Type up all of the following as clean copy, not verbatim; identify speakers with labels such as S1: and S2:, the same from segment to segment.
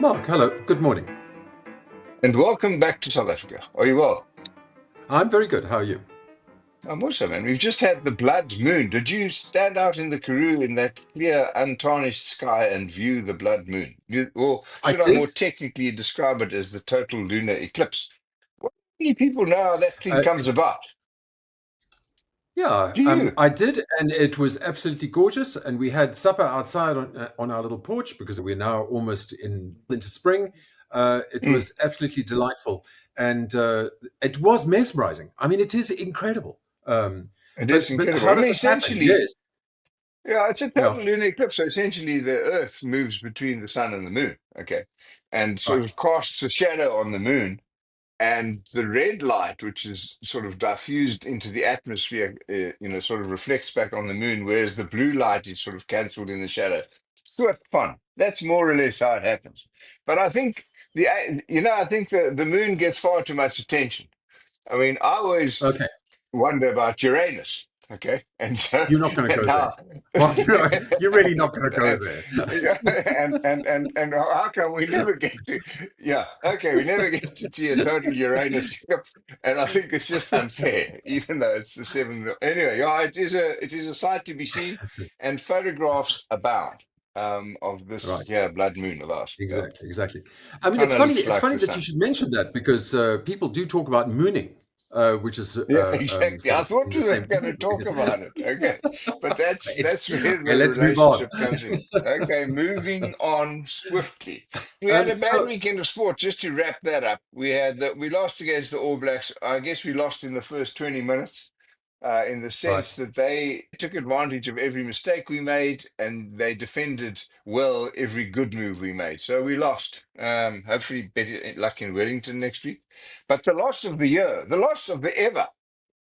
S1: Mark, hello. Good morning.
S2: And welcome back to South Africa. Are you well?
S1: I'm very good. How are you?
S2: I'm also, man. We've just had the blood moon. Did you stand out in the Karoo in that clear, untarnished sky and view the blood moon? Or
S1: I
S2: should I
S1: did.
S2: more technically describe it as the total lunar eclipse? What many people know how that thing
S1: Uh,
S2: comes about?
S1: yeah,
S2: Do you?
S1: I did, and it was absolutely gorgeous. And we had supper outside on our little porch because we're now almost into spring. It
S2: Mm,
S1: was absolutely delightful, and it was mesmerizing. I mean, it is incredible.
S2: it is
S1: But
S2: incredible. I
S1: how
S2: mean,
S1: does it happen?
S2: essentially,
S1: Yes,
S2: yeah, it's a
S1: yeah,
S2: total lunar eclipse. So essentially, the Earth moves between the sun and the moon, okay, and sort
S1: right,
S2: of casts a shadow on the moon. And the red light, which is sort of diffused into the atmosphere, sort of reflects back on the moon, whereas the blue light is sort of cancelled in the shadow. Swift fun. That's more or less how it happens. But I think I think the moon gets far too much attention. I mean, I always
S1: okay.
S2: wonder about Uranus. Okay, and so
S1: You're not going to
S2: and
S1: go there.
S2: now
S1: Well, you're really not going to go
S2: and,
S1: there.
S2: yeah, and how come we never get to, yeah, okay, we never get to see a total Uranus trip, and I think it's just unfair, even though it's the seventh. Anyway, yeah, it is a sight to be seen, and photographs abound of this,
S1: Right.
S2: yeah, blood moon of ours. Yeah,
S1: Exactly, exactly. I mean,
S2: kind
S1: it's
S2: of
S1: funny.
S2: looks
S1: It's
S2: like
S1: funny
S2: the
S1: that you
S2: sun.
S1: should mention that because people do talk about mooning, which is
S2: Yeah, exactly.
S1: sort
S2: I
S1: of
S2: thought
S1: in
S2: we
S1: the
S2: were
S1: same
S2: going to talk about it. Okay, but that's
S1: Right.
S2: that's where
S1: Okay,
S2: the
S1: let's move on.
S2: relationship comes in. Okay, moving on swiftly. We had a bad
S1: So
S2: weekend of sport. Just to wrap that up, we lost against the All Blacks. I guess we lost in the first 20 minutes in the
S1: right,
S2: sense that they took advantage of every mistake we made and they defended well every good move we made. So we lost. Hopefully, better luck in Wellington next week. But the loss of the year, the loss of the ever,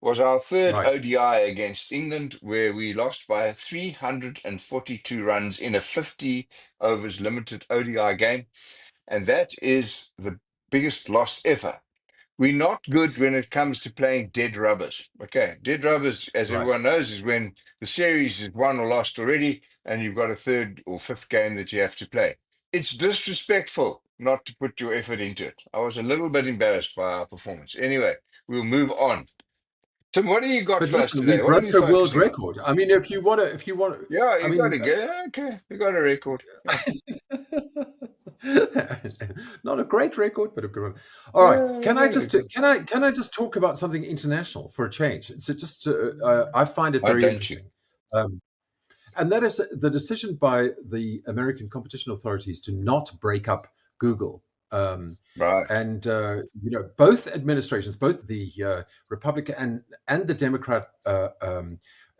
S2: was our third
S1: right,
S2: ODI against England, where we lost by 342 runs in a 50 overs limited ODI game. And that is the biggest loss ever. We're not good when it comes to playing dead rubbers. Okay, dead rubbers, as
S1: right.
S2: everyone knows, is when the series is won or lost already, and you've got a third or fifth game that you have to play. It's disrespectful not to put your effort into it. I was a little bit embarrassed by our performance. Anyway, we'll move on. Tim, what do you got
S1: But
S2: for us
S1: listen, we
S2: today? What are
S1: broke
S2: we
S1: a world
S2: focusing on?
S1: record. I mean, if you want to,
S2: Yeah,
S1: I
S2: you got
S1: mean,
S2: to get okay. You got a record. Yeah,
S1: not a great record, but a good one. All right,
S2: yeah, you got a record.
S1: can I just talk about something international for a change? So just I find it
S2: Why
S1: very
S2: don't you?
S1: interesting. Um, And that is the decision by the American competition authorities to not break up Google. Um,
S2: Right,
S1: and both administrations, both the Republican and the Democrat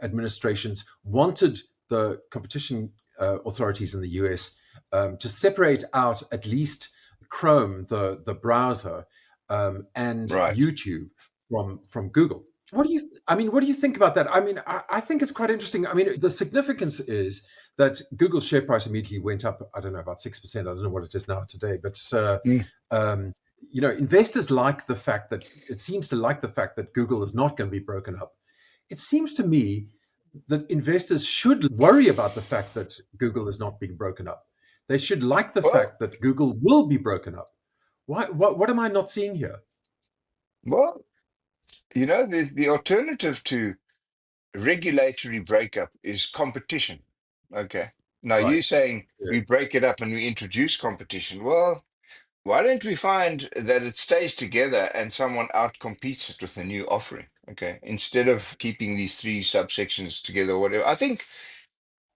S1: administrations, wanted the competition authorities in the U.S. To separate out at least Chrome, the browser, and
S2: right.
S1: YouTube from Google. What do you think about that? I mean, I think it's quite interesting. I mean, the significance is that Google's share price immediately went up, I don't know, about 6%. I don't know what it is now today, but
S2: Mm.
S1: um, investors like the fact that it seems to like the fact that Google is not going to be broken up. It seems to me that investors should worry about the fact that Google is not being broken up. They should like the
S2: Well,
S1: fact that Google will be broken up. Why? What am I not seeing here?
S2: well, there's the alternative to regulatory breakup is competition. Okay. Now
S1: Right.
S2: you're saying
S1: Yeah.
S2: we break it up and we introduce competition. Well, why don't we find that it stays together and someone outcompetes it with a new offering? Okay. Instead of keeping these three subsections together or whatever. I think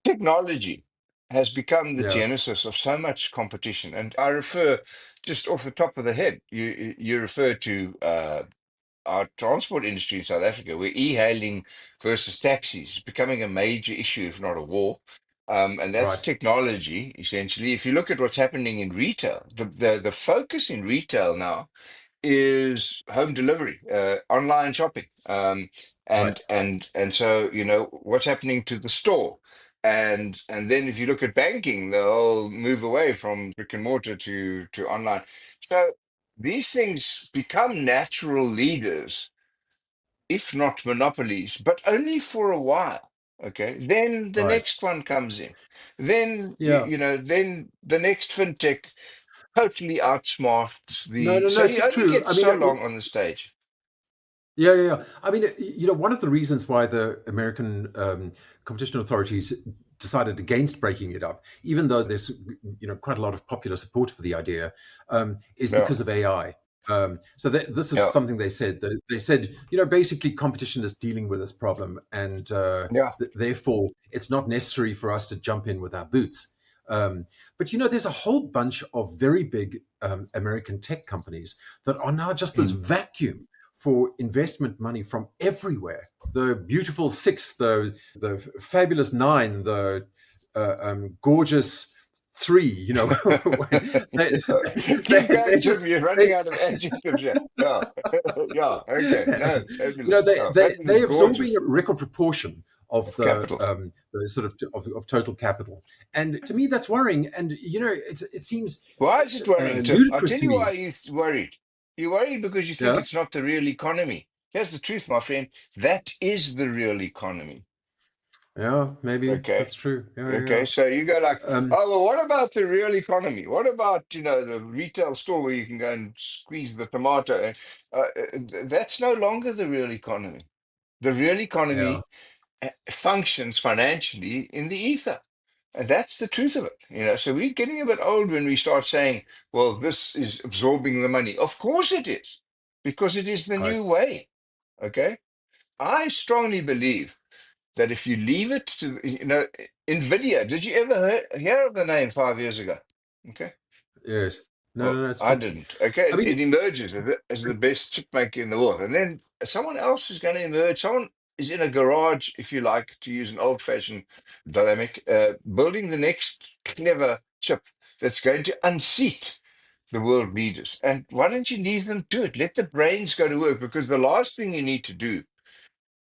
S2: technology has become the
S1: Yeah.
S2: genesis of so much competition. And I refer just off the top of the head, you refer to our transport industry in South Africa, where e-hailing versus taxis is becoming a major issue, if not a war. And that's
S1: Right.
S2: technology, essentially. If you look at what's happening in retail, the focus in retail now is home delivery, online shopping,
S1: Right.
S2: and so what's happening to the store, and then if you look at banking, the whole move away from brick and mortar to online. So these things become natural leaders, if not monopolies, but only for a while. Okay, then the
S1: Right.
S2: next one comes in. Then
S1: Yeah.
S2: then the next fintech totally outsmarts
S1: No,
S2: the.
S1: no,
S2: So
S1: no. It
S2: you
S1: is
S2: only
S1: true.
S2: get
S1: I mean,
S2: so long on the stage.
S1: yeah, yeah, yeah. I mean, one of the reasons why the American competition authorities decided against breaking it up, even though there's, quite a lot of popular support for the idea, is
S2: Yeah,
S1: because of AI. So this is
S2: yeah,
S1: something they said. They said, basically competition is dealing with this problem, and
S2: yeah.
S1: therefore it's not necessary for us to jump in with our boots. But there's a whole bunch of very big American tech companies that are now just this
S2: Mm.
S1: vacuum for investment money from everywhere. The beautiful six, the fabulous nine, the gorgeous three. they,
S2: Keep
S1: they
S2: going, Tim.
S1: just
S2: You're running
S1: they,
S2: out of adjectives here. Yeah, yeah. Okay. No, fabulous.
S1: they
S2: Yeah,
S1: they
S2: fabulous,
S1: they're absorbing
S2: gorgeous
S1: a record proportion of
S2: of capital.
S1: the sort of total capital, and to me that's worrying. And it seems
S2: Why is it worrying, Tim? I'll
S1: ludicrous
S2: tell
S1: to
S2: you why
S1: me.
S2: you're worried. You're worried because you think
S1: Yeah,
S2: it's not the real economy. Here's the truth, my friend. That is the real economy.
S1: yeah, maybe
S2: Okay.
S1: that's true. Yeah, yeah,
S2: Okay.
S1: yeah.
S2: So you go like,
S1: Um,
S2: oh, well, what about the real economy? What about, the retail store where you can go and squeeze the tomato? That's no longer the real economy. The real
S1: yeah,
S2: economy functions financially in the ether. And that's the truth of it. So we're getting a bit old when we start saying, well, this is absorbing the money. Of course it is, because it is the
S1: right.
S2: new way. Okay. I strongly believe that if you leave it to, NVIDIA, did you ever hear of the name 5 years ago? Okay.
S1: Yes. No,
S2: Well,
S1: no, no. It's
S2: I
S1: true.
S2: didn't. Okay,
S1: I
S2: it
S1: mean,
S2: emerges as the best chip maker in the world, and then someone else is going to emerge. Someone is in a garage, if you like, to use an old-fashioned dynamic, building the next clever chip that's going to unseat the world leaders. And why don't you leave them to it? Let the brains go to work, because the last thing you need to do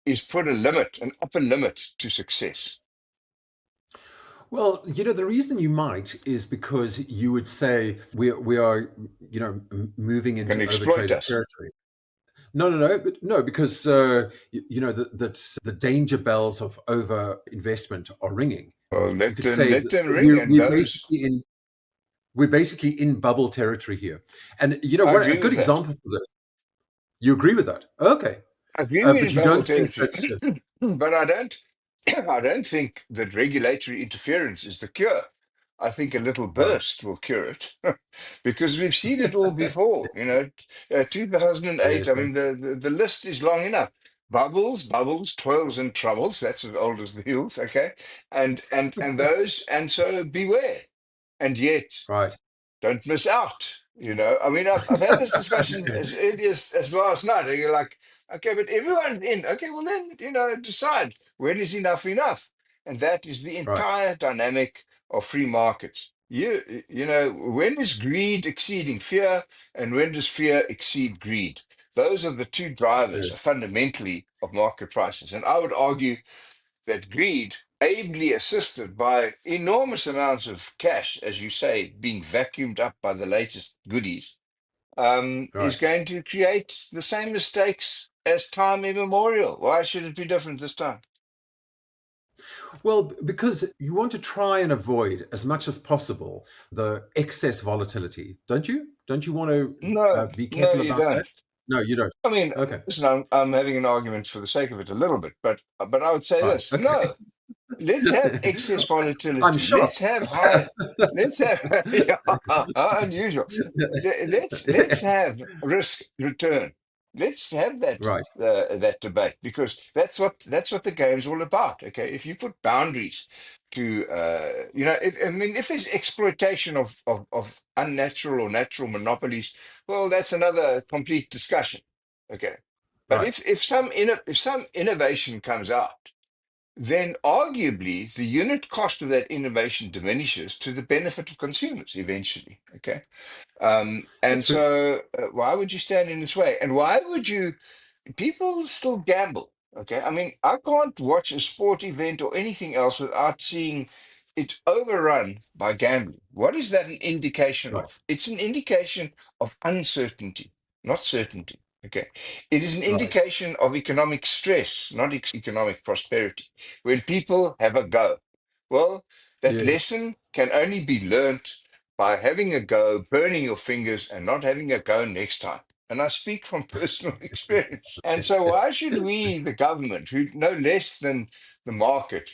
S2: is put a limit, an upper limit to success.
S1: well, the reason you might is because you would say we are, moving
S2: Can
S1: into
S2: exploit
S1: overtraded
S2: us.
S1: territory. No, no, no, no, because that the danger bells of over investment are ringing.
S2: Well,
S1: You
S2: let
S1: could
S2: them
S1: say
S2: let
S1: that
S2: them ring,
S1: we're
S2: and
S1: we're
S2: those.
S1: basically in we're basically in bubble territory here. And
S2: I
S1: what a
S2: agree
S1: good
S2: with that.
S1: example for this. You agree with that? Okay,
S2: I agree with
S1: but
S2: in
S1: you
S2: bubble
S1: don't think
S2: territory,
S1: that.
S2: but I don't. I don't think that regulatory interference is the cure. I think a little
S1: Right.
S2: burst will cure it, because we've seen it all before. 2008.
S1: Yes.
S2: I mean, the list is long enough. Bubbles, bubbles, toils and troubles. That's as old as the hills. Okay, and those, and so beware. And yet,
S1: Right.
S2: don't miss out. I mean, I've had this discussion as early as last night. And you're like, okay, but everyone's in. Okay, well then, decide when is enough enough, and that is the
S1: Right.
S2: entire dynamic of free markets. When is greed exceeding fear, and when does fear exceed greed? Those are the two drivers,
S1: Yes.
S2: fundamentally, of market prices. And I would argue that greed, ably assisted by enormous amounts of cash, as you say, being vacuumed up by the latest goodies, is
S1: Right.
S2: going to create the same mistakes as time immemorial. Why should it be different this time?
S1: Well, because you want to try and avoid as much as possible the excess volatility, don't you? Don't you want to
S2: No,
S1: be
S2: no,
S1: careful
S2: you
S1: about that?
S2: don't.
S1: No, you don't.
S2: I mean,
S1: Okay.
S2: listen, I'm having an argument for the sake of it a little bit, but I would say
S1: Right.
S2: this:
S1: Okay.
S2: no, let's have excess
S1: I'm
S2: volatility. Let's
S1: shocked.
S2: have high. Let's have yeah, unusual. Let's have risk return. Let's have
S1: Right.
S2: that debate, because that's what the game's all about. Okay, if you put boundaries to I mean, if there's exploitation of unnatural or natural monopolies, well, that's another complete discussion. Okay, but
S1: Right.
S2: if some innovation comes out, then arguably the unit cost of that innovation diminishes to the benefit of consumers eventually. Okay. And
S1: That's true.
S2: so, why would you stand in this way? And why would you? People still gamble. Okay. I mean, I can't watch a sport event or anything else without seeing it overrun by gambling. What is that an indication
S1: Right.
S2: of? It's an indication of uncertainty, not certainty. Okay. It is an
S1: Right.
S2: indication of economic stress, not economic prosperity. When people have a go, well, that
S1: Yes.
S2: lesson can only be learnt by having a go, burning your fingers, and not having a go next time. And I speak from personal experience. And
S1: Yes,
S2: so,
S1: yes.
S2: why should we, the government, who no less than the market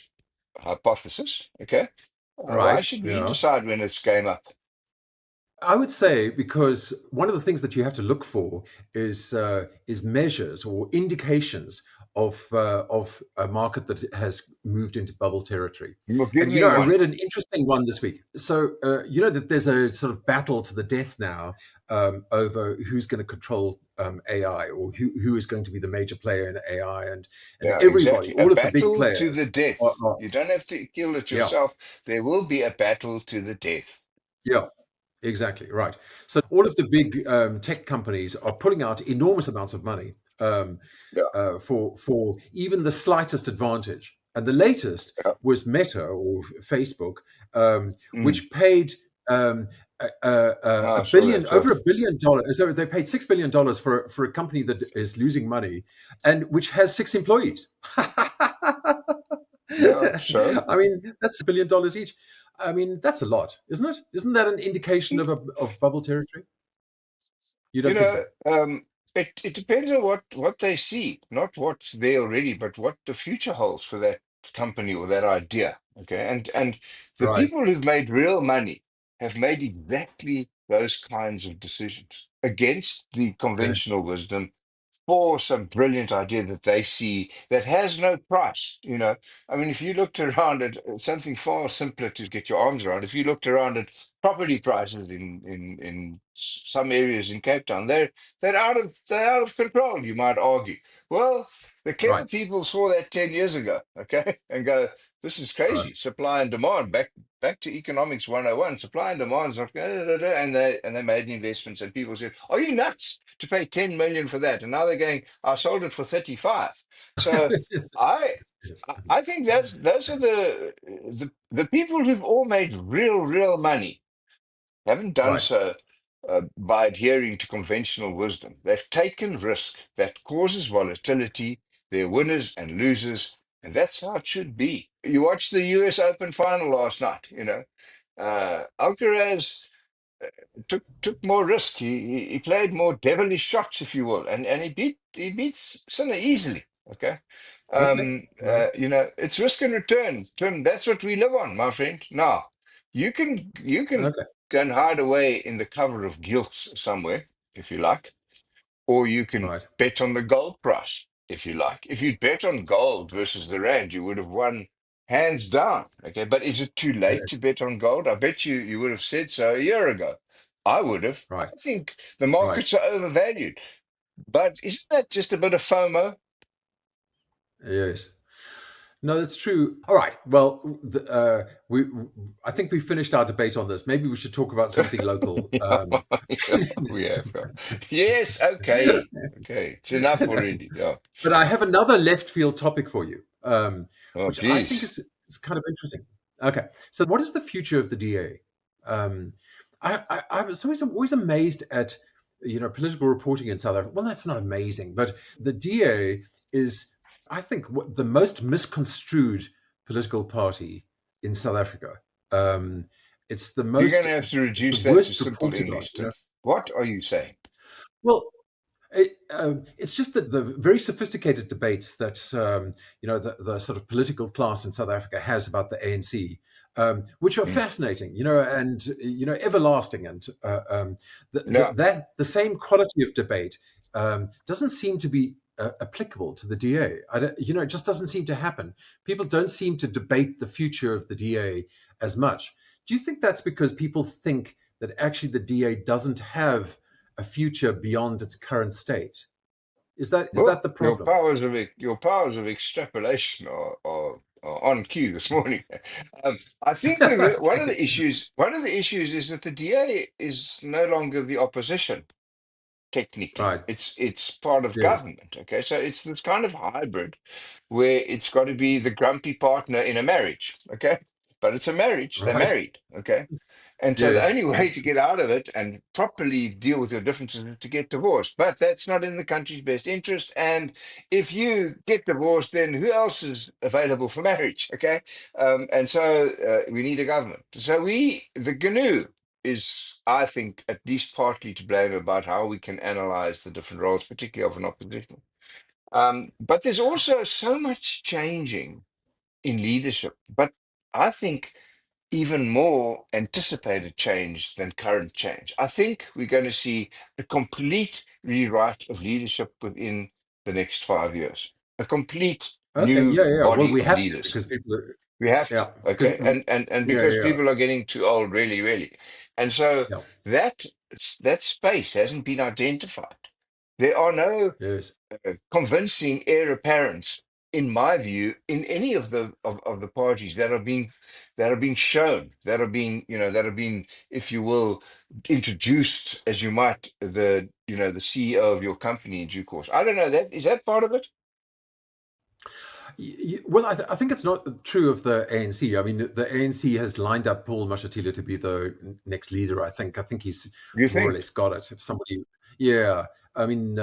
S2: hypothesis, okay, why
S1: Right.
S2: should we
S1: Yeah.
S2: decide when it's game up?
S1: I would say because one of the things that you have to look for is measures or indications of a market that has moved into bubble territory.
S2: Well, give
S1: And
S2: me
S1: I
S2: one.
S1: read an interesting one this week. So that there's a sort of battle to the death now over who's going to control AI or who is going to be the major player in AI, and
S2: Yeah,
S1: everybody,
S2: exactly. A
S1: all of the big
S2: battle to
S1: players
S2: the death.
S1: are
S2: You don't have to kill it
S1: yeah.
S2: yourself. There will be a battle to the death.
S1: Yeah, exactly. Right. So all of the big tech companies are putting out enormous amounts of money
S2: Yeah,
S1: for even the slightest advantage. And the latest
S2: yeah.
S1: was Meta or Facebook,
S2: Mm.
S1: which paid a
S2: I saw
S1: billion,
S2: that. Yeah,
S1: over $1 billion. So they paid $6 billion for a company that is losing money and which has six employees.
S2: yeah. So.
S1: I mean, that's $1 billion each. I mean, that's a lot, isn't it? Isn't that an indication of bubble territory? You
S2: You
S1: don't think
S2: know,
S1: so?
S2: it depends on what they see, not what's there already, but what the future holds for that company or that idea. Okay, and the
S1: Right.
S2: people who've made real money have made exactly those kinds of decisions against the
S1: Okay.
S2: conventional wisdom for some brilliant idea that they see that has no price. I mean, if you looked around at something far simpler to get your arms around, if you looked around at property prices in some areas in Cape Town, they're out of control. You might argue. Well, the clever
S1: Right.
S2: people saw that 10 years ago, okay, and go, "This is
S1: Right.
S2: crazy. Supply and demand. Back to economics 101. Supply and demand is not," and they made investments, and people said, "Are you nuts to pay 10 million for that?" And now they're going, "I sold it for 35." So I.
S1: Yes.
S2: I think those are the people who've all made real money haven't done
S1: Right.
S2: so by adhering to conventional wisdom. They've taken risk that causes volatility. They're winners and losers, and that's how it should be. You watched the U.S. Open final last night. Alcaraz took more risk. He played more devilish shots, if you will, and he beat Sinner easily. Okay,
S1: Okay. Right.
S2: it's risk and return. Tim, that's what we live on, my friend. Now, you can
S1: Okay.
S2: go and hide away in the cover of guilt somewhere, if you like, or you can
S1: Right.
S2: bet on the gold price, if you like. If you'd bet on gold versus the rand, you would have won hands down. Okay, but is it too late
S1: Yes.
S2: to bet on gold? I bet you would have said so a year ago. I would have. I
S1: Right.
S2: think the
S1: Right.
S2: markets are overvalued. But isn't that just a bit of FOMO?
S1: Yes. No, that's true. All right. Well, I think we finished our debate on this. Maybe we should talk about something local.
S2: Yeah, yeah, we have. Yes, okay. Okay. It's enough already. Yeah.
S1: But I have another left field topic for you,
S2: Oh,
S1: which I think
S2: please.
S1: is kind of interesting. Okay, so what is the future of the DA? I was always amazed at political reporting in South Africa. Well, that's not amazing, but the DA is, I think, the most misconstrued political party in South Africa. Um,
S2: You're going to have to
S1: it's the
S2: reduce that to
S1: worst
S2: simple
S1: reported on.
S2: English, Tim. What are you saying?
S1: Well, it's just that the very sophisticated debates that the sort of political class in South Africa has about the ANC, which are
S2: Mm.
S1: fascinating, and everlasting, and
S2: Yeah.
S1: the same quality of debate doesn't seem to be applicable to the DA. It just doesn't seem to happen. People don't seem to debate the future of the DA as much. Do you think that's because people think that actually the DA doesn't have a future beyond its current state? Is that
S2: Well,
S1: the problem?
S2: your powers of extrapolation are on cue this morning. I think one of the issues is that the DA is no longer the opposition. Technically.
S1: Right.
S2: It's part of
S1: Yes.
S2: government. Okay, so it's this kind of hybrid where it's got to be the grumpy partner in a marriage. Okay, but it's a marriage. They're
S1: Right.
S2: married. Okay, and so the
S1: Yes.
S2: only way
S1: Yes.
S2: to get out of it and properly deal with your differences is to get divorced. But that's not in the country's best interest. And if you get divorced, then who else is available for marriage? Okay, and so we need a government. So the GNU. is, I think, at least partly to blame about how we can analyze the different roles, particularly of an opposition. But there's also so much changing in leadership. But I think even more anticipated change than current change. I think we're going to see a complete rewrite of leadership within the next 5 years, a complete
S1: Okay,
S2: new
S1: yeah, yeah. Well,
S2: body
S1: we
S2: of
S1: have to
S2: leaders.
S1: because people are,
S2: We have to,
S1: yeah, because
S2: okay? And
S1: yeah,
S2: because
S1: yeah,
S2: people are getting too old, really, really. And so
S1: yeah,
S2: that that space hasn't been identified. There are no
S1: yes.
S2: convincing heir apparents, in my view, in any of the parties that are being shown, that are being, that are being, if you will, introduced as you might the CEO of your company in due course. I don't know, that is that part of it?
S1: Well, I think it's not true of the ANC. I mean, the ANC has lined up Paul Mashatile to be the next leader. I think he's
S2: You
S1: more or
S2: think?
S1: less got it. If somebody, yeah, I mean,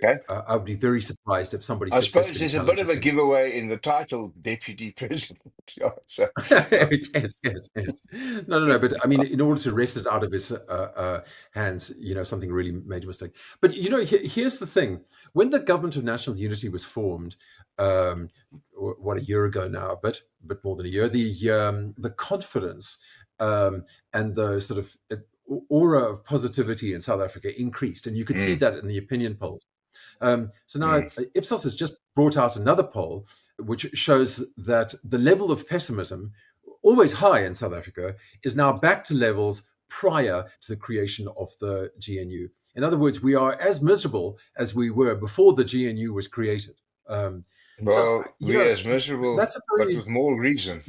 S2: Okay.
S1: I would be very surprised if somebody
S2: I suppose
S1: successfully
S2: there's a bit of
S1: challenges
S2: a
S1: him.
S2: giveaway in the title, Deputy President. Yeah, so, yeah,
S1: Yes, yes, yes. No, no, no. But I mean, in order to wrest it out of his hands, something really made a mistake. But here's the thing: when the government of national unity was formed, um, what, a year ago now, but more than a year, the confidence um, and the sort of aura of positivity in South Africa increased, and you could see
S2: mm,
S1: that in the opinion polls. So now
S2: mm.
S1: Ipsos has just brought out another poll which shows that the level of pessimism, always high in South Africa, is now back to levels prior to the creation of the GNU. In other words, we are as miserable as we were before the GNU was created. Um, so,
S2: Well, we as miserable,
S1: that's a
S2: but
S1: very
S2: with more reason.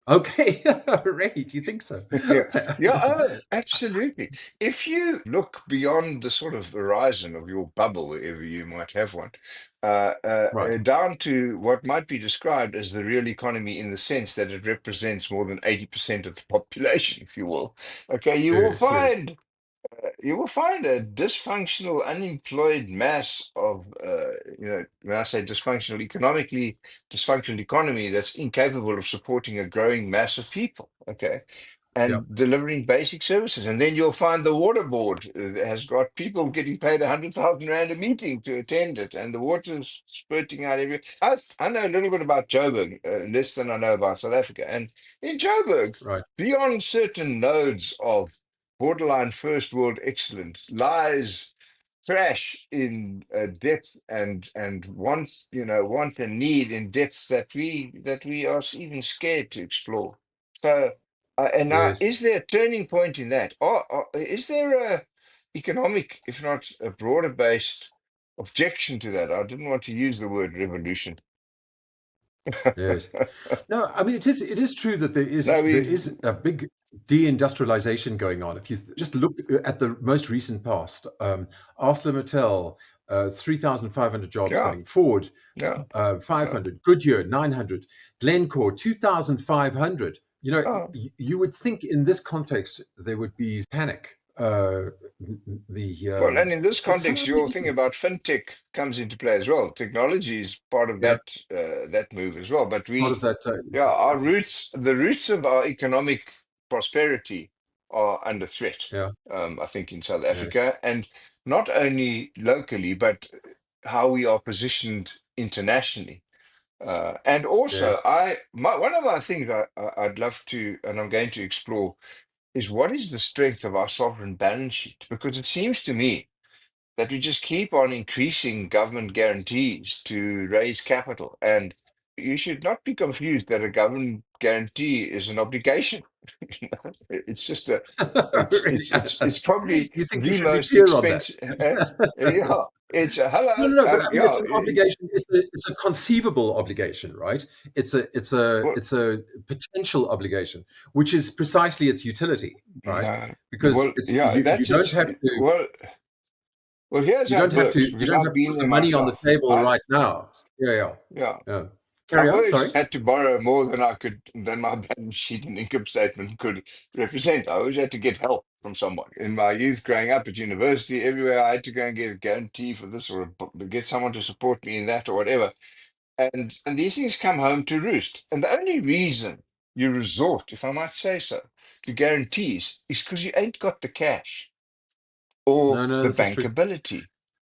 S1: okay. Right. Do you think so?
S2: Yeah, yeah, oh, absolutely. If you look beyond the sort of horizon of your bubble, wherever you might have one,
S1: Right.
S2: down to what might be described as the real economy in the sense that it represents more than 80% of the population, if you will, okay,
S1: Yes. Yes.
S2: you will find a dysfunctional, unemployed mass of, when I say dysfunctional economically, dysfunctional economy that's incapable of supporting a growing mass of people. Okay,
S1: Yeah.
S2: and delivering basic services. And then you'll find the water board has got people getting paid 100,000 Rand a meeting to attend it, and the water's spurting out every. I know a little bit about Joburg, less than I know about South Africa. And in Joburg,
S1: Right.
S2: beyond certain nodes of borderline first world excellence, lies trash in depth and want, want and need in depths that we are even scared to explore. So. And now,
S1: Yes.
S2: is there a turning point in that? Or is there a economic, if not a broader based objection to that? I didn't want to use the word revolution.
S1: Yes. No, I mean it is true that there is
S2: No,
S1: there
S2: we,
S1: is a big deindustrialization going on. If you just look at the most recent past, ArcelorMittal, 3,500 jobs
S2: yeah,
S1: going. Ford,
S2: yeah, yeah.
S1: 500. Goodyear, 900. Glencore, 2,500.
S2: Oh.
S1: You would think in this context there would be panic.
S2: Well, and in this
S1: But
S2: context,
S1: suddenly,
S2: your thing about fintech comes into play as well. Technology is part of
S1: yeah,
S2: that move as well. But
S1: part of that.
S2: yeah,
S1: Yeah,
S2: the roots of our economic prosperity are under threat.
S1: yeah,
S2: I think in South
S1: yeah,
S2: Africa, and not only locally, but how we are positioned internationally. And also,
S1: yes.
S2: one of my things I'd love to, and I'm going to explore, is what is the strength of our sovereign balance sheet? Because it seems to me that we just keep on increasing government guarantees to raise capital. And you should not be confused that a government guarantee is an obligation. It's just a,
S1: Really?
S2: it's probably
S1: You think we
S2: the
S1: should be
S2: most
S1: clear on that?
S2: expensive. Yeah, it's a
S1: No,
S2: hello.
S1: no, no. But I mean, it's
S2: Yeah,
S1: an obligation. It's a conceivable obligation, right?
S2: well,
S1: It's a potential obligation, which is precisely its utility, right?
S2: no,
S1: Because
S2: well,
S1: it's
S2: yeah,
S1: you
S2: that's
S1: don't
S2: it.
S1: have to
S2: Well, here's
S1: you
S2: how
S1: don't
S2: it
S1: have to
S2: works
S1: you
S2: because
S1: don't
S2: I've
S1: have to
S2: been
S1: put
S2: there
S1: the money on the
S2: myself.
S1: table right now. Yeah, yeah,
S2: Yeah.
S1: yeah.
S2: I've
S1: Carry on.
S2: always
S1: Sorry.
S2: had to borrow more than my balance sheet and income statement could represent. I always had to get help from someone. In my youth, growing up at university, everywhere I had to go and get a guarantee for this or get someone to support me in that or whatever. And these things come home to roost. And the only reason you resort, if I might say so, to guarantees is because you ain't got the cash or
S1: No, no,
S2: the
S1: this is true.
S2: bankability.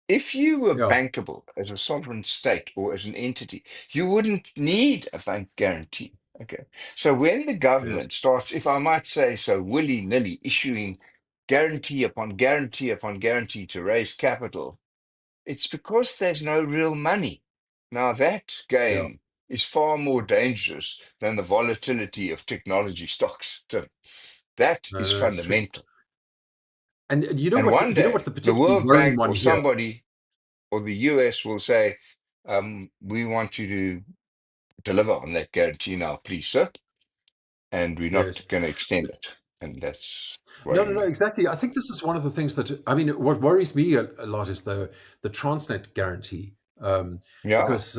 S2: If you were
S1: Yeah,
S2: bankable as a sovereign state or as an entity, you wouldn't need a bank guarantee. Okay. So when the
S1: yes,
S2: government starts, if I might say so, willy-nilly issuing guarantee upon guarantee upon guarantee to raise capital, it's because there's no real money. Now, that
S1: yeah.
S2: game is far more dangerous than the volatility of technology stocks, Tim. That
S1: No,
S2: is
S1: no, that's true.
S2: fundamental.
S1: And
S2: And one
S1: you know what's
S2: day,
S1: the
S2: the
S1: particularly
S2: World
S1: worrying
S2: Bank
S1: one
S2: or
S1: here?
S2: somebody or the US will say, we want you to deliver on that guarantee now, please, sir. And we're not
S1: Yes.
S2: going to extend it. And that's
S1: No, no,
S2: worrying
S1: no,
S2: me.
S1: exactly. I think this is one of the things that, I mean, what worries me a lot is the Transnet guarantee,
S2: Yeah.
S1: because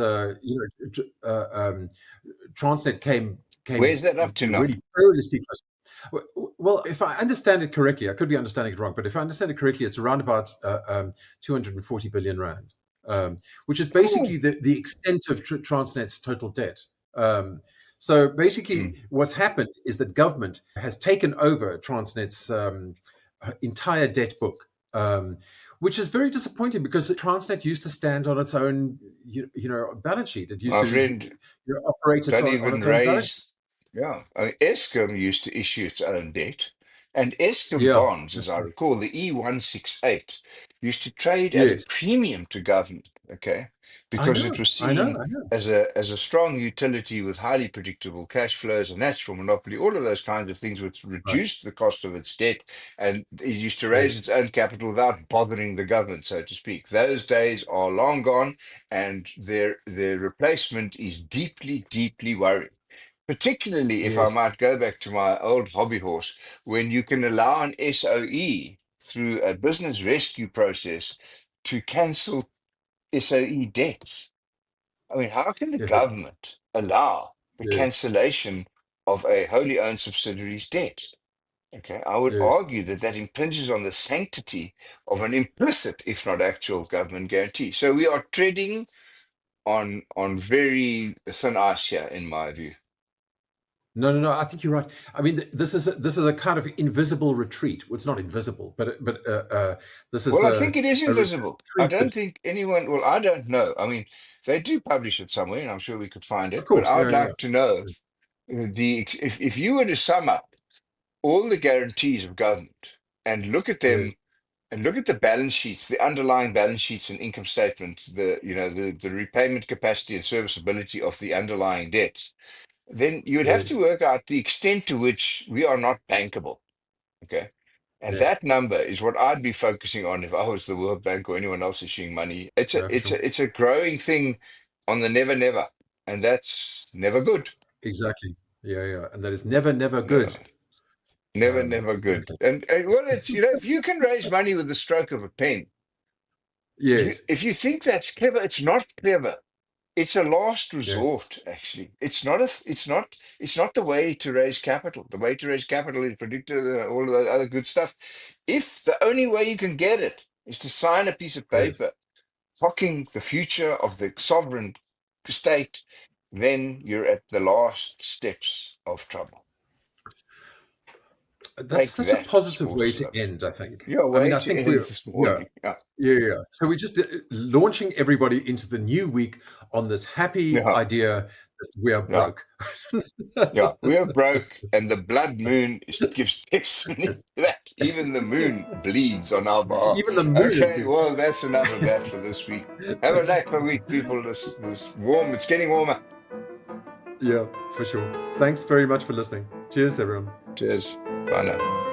S1: Transnet came
S2: Where's that up to now?
S1: really perilously close. Well, if I understand it correctly, I could be understanding it wrong, but if I understand it correctly, it's around about 240 billion rand, which is
S2: Oh.
S1: basically the extent of Transnet's total debt. So basically,
S2: Mm.
S1: what's happened is that government has taken over Transnet's entire debt book, which is very disappointing because Transnet used to stand on its own, balance sheet. It used
S2: My
S1: to,
S2: friend,
S1: operate
S2: don't
S1: on
S2: even
S1: its own balance.
S2: raise. Yeah, I mean, Eskom used to issue its own debt, and Eskom
S1: Yeah,
S2: bonds, as I recall, the E168 used to trade at a
S1: yes,
S2: premium to government. Okay, because it was
S1: I know,
S2: seen
S1: I know.
S2: as a strong utility with highly predictable cash flows, a natural monopoly, all of those kinds of things, which
S1: Right.
S2: reduced the cost of its debt, and it used to raise
S1: Yes,
S2: its own capital without bothering the government, so to speak. Those days are long gone, and their replacement is deeply, deeply worrying. Particularly if I
S1: yes,
S2: might go back to my old hobby horse, when you can allow an SOE through a business rescue process to cancel SOE debts. I mean, how can the
S1: yes,
S2: government allow the
S1: yes,
S2: cancellation of a wholly owned subsidiary's debt? Okay, I would
S1: yes.
S2: argue that that impinges on the sanctity of an implicit, if not actual, government guarantee. So we are treading on very thin ice here, in my view.
S1: No, no, no. I think you're right. I mean, this is a kind of invisible retreat. Well, it's not invisible, but this is
S2: Well, I think it is
S1: a
S2: invisible. I
S1: retreat that,
S2: don't think anyone, well, I don't know. I mean, they do publish it somewhere, and I'm sure we could find
S1: of
S2: it, but
S1: course,
S2: I would
S1: yeah, yeah,
S2: like to know if you were to sum up all the guarantees of government and look at
S1: yes,
S2: them and look at the balance sheets, the underlying balance sheets and income statement, the repayment capacity and serviceability of the underlying debts, then you would have to
S1: yes,
S2: work out the extent to which we are not bankable. Okay. And
S1: yes.
S2: that number is what I'd be focusing on if I was the World Bank or anyone else issuing money.
S1: No, for sure.
S2: It's a growing thing on the never never, and that's never good.
S1: Exactly. Yeah, yeah. And that is never, never
S2: Never,
S1: good.
S2: never good.
S1: Okay.
S2: And well, it's if you can raise money with the stroke of a pen,
S1: Yes,
S2: if you think that's clever, it's not clever. It's a last
S1: yes,
S2: resort, actually. It's not the way to raise capital. The way to raise capital is predictor, all of that other good stuff. If the only way you can get it is to sign a piece of
S1: yes.
S2: paper fucking the future of the sovereign state, then you're at the last steps of trouble.
S1: That's
S2: Take
S1: such a
S2: that,
S1: positive
S2: small
S1: way to
S2: slugs.
S1: end, I think.
S2: You're
S1: I mean,
S2: way
S1: I
S2: to
S1: think
S2: end
S1: we're,
S2: this
S1: yeah,
S2: morning. Yeah.
S1: yeah, yeah. So we just launching everybody into the new week on this happy
S2: Yeah.
S1: idea that we are
S2: Yeah.
S1: broke.
S2: Yeah, we are broke, and the blood moon gives testimony to that. Even the moon bleeds on our behalf.
S1: Even the moon is
S2: Okay,
S1: big.
S2: well, that's enough of that for this week. Have a lekker week, people. This warm. It's getting warmer.
S1: Yeah, for sure. Thanks very much for listening. Cheers, everyone.
S2: Cheers. Bye now.